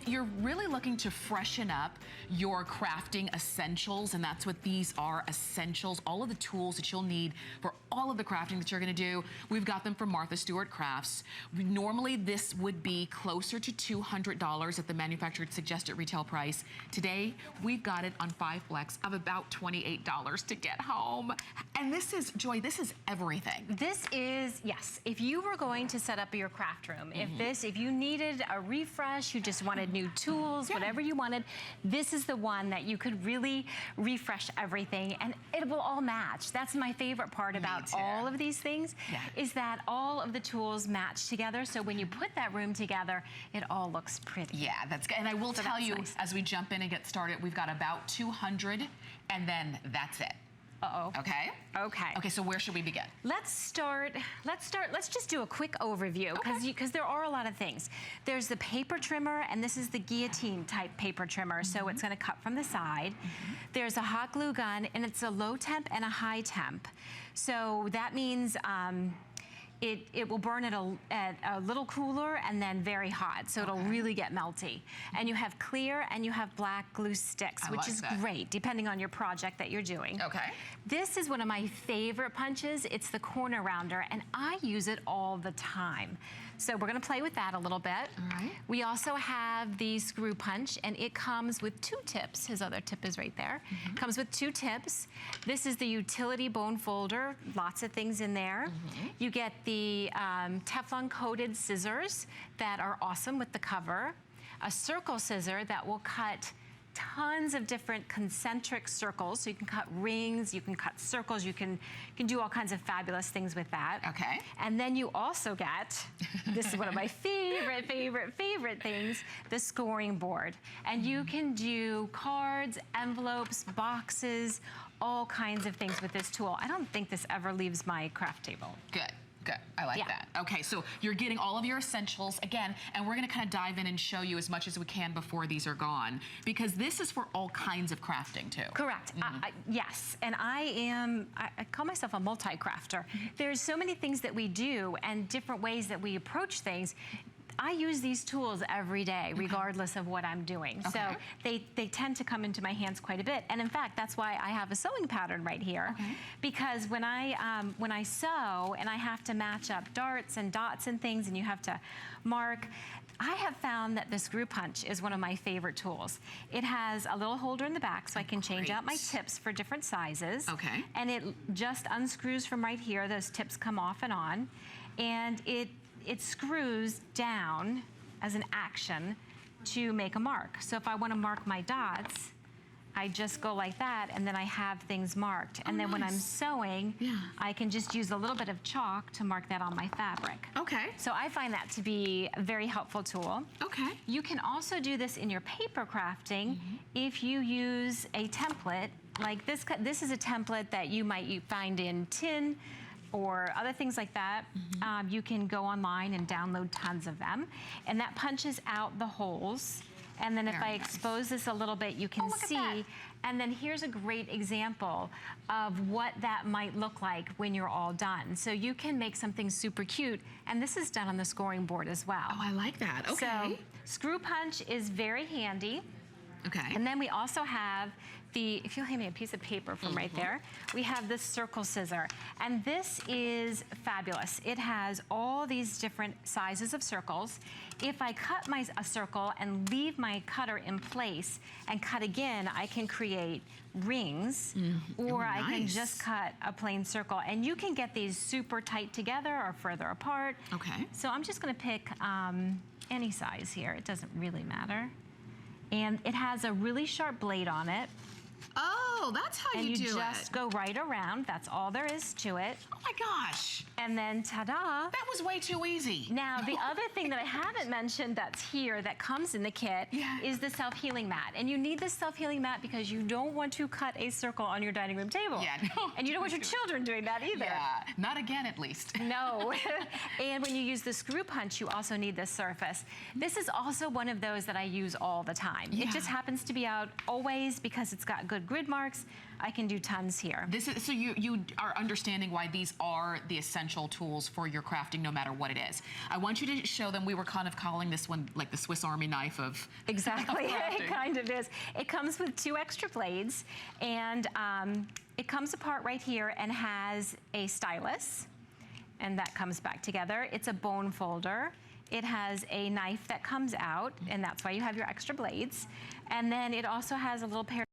you're really looking to freshen up your crafting essentials, and that's what these are, essentials, all of the tools that you'll need for all of the crafting that you're gonna do. We've got them from Martha Stewart Crafts. Normally this would be closer to $200 at the manufacturer's suggested retail price. Today, we've got it on 5 flex of about $28 to get home. And this is, Joy, this is everything. This is, yes, if you were going to set up your craft room, if you needed a refresh, you just wanted new tools, whatever you wanted, this is the one that you could really refresh everything, and it will all match. That's my favorite part about all of these things, is that all of the tools match together, so when you put that room together, it all looks pretty. Yeah, that's good. And I will tell you, as we jump in and get started, we've got about 200, and then that's it. Uh-oh. Okay? Okay. Okay, so where should we begin? Let's just do a quick overview, because there are a lot of things. There's the paper trimmer, and this is the guillotine type paper trimmer, so it's gonna cut from the side. There's a hot glue gun, and it's a low temp and a high temp. So that means it will burn at a little cooler and then very hot, so it'll really get melty. And you have clear and you have black glue sticks, which is great, depending on your project that you're doing. Okay. This is one of my favorite punches. It's the corner rounder, and I use it all the time. So we're gonna play with that a little bit. All right. We also have the screw punch, and it comes with 2 tips. His other tip is right there. Comes with 2 tips. This is the utility bone folder, lots of things in there. You get the Teflon coated scissors that are awesome with the cover. A circle scissor that will cut tons of different concentric circles. So you can cut rings, you can cut circles, you can do all kinds of fabulous things with that. Okay. And then you also get, this is one of my favorite things, the scoring board. And you can do cards, envelopes, boxes, all kinds of things with this tool. I don't think this ever leaves my craft table. Good. Good. I like that. Okay, so you're getting all of your essentials again, and we're gonna kind of dive in and show you as much as we can before these are gone, because this is for all kinds of crafting too. Correct. Yes, and I call myself a multi-crafter. There's so many things that we do and different ways that we approach things. I use these tools every day, regardless of what I'm doing. So they tend to come into my hands quite a bit. And in fact, that's why I have a sewing pattern right here. Because when I sew and I have to match up darts and dots and things, and you have to mark, I have found that the screw punch is one of my favorite tools. It has a little holder in the back, so I can change out my tips for different sizes. Okay. And it just unscrews from right here. Those tips come off and on. And it screws down as an action to make a mark. So if I want to mark my dots, I just go like that, and then I have things marked. And then when I'm sewing, I can just use a little bit of chalk to mark that on my fabric. Okay. So I find that to be a very helpful tool. Okay. You can also do this in your paper crafting if you use a template. Like this is a template that you might find in tin or other things like that. You can go online and download tons of them. And that punches out the holes. And then if I expose this a little bit, you can see. And then here's a great example of what that might look like when you're all done. So you can make something super cute. And this is done on the scoring board as well. Oh, I like that. Okay. So screw punch is very handy. Okay. And then we also have if you'll hand me a piece of paper from right there, we have this circle scissor. And this is fabulous. It has all these different sizes of circles. If I cut a circle and leave my cutter in place and cut again, I can create rings, or I can just cut a plain circle. And you can get these super tight together or further apart. Okay. So I'm just gonna pick any size here. It doesn't really matter. And it has a really sharp blade on it. Oh, that's how you do it. And you just go right around. That's all there is to it. Oh my gosh. And then ta-da. That was way too easy. Now, the other thing that I haven't mentioned that's here that comes in the kit is the self-healing mat. And you need this self-healing mat because you don't want to cut a circle on your dining room table. Yeah, no. And you don't want your children doing that either. Yeah, not again at least. No. And when you use the screw punch, you also need this surface. This is also one of those that I use all the time. It just happens to be out always because it's got good grid marks. I can do tons here. This is, so you are understanding why these are the essential tools for your crafting, no matter what it is. I want you to show them. We were kind of calling this one like the Swiss Army knife of Exactly, of crafting. it kind of is. It comes with 2 extra blades, and it comes apart right here and has a stylus, and that comes back together. It's a bone folder. It has a knife that comes out, and that's why you have your extra blades. And then it also has a little pair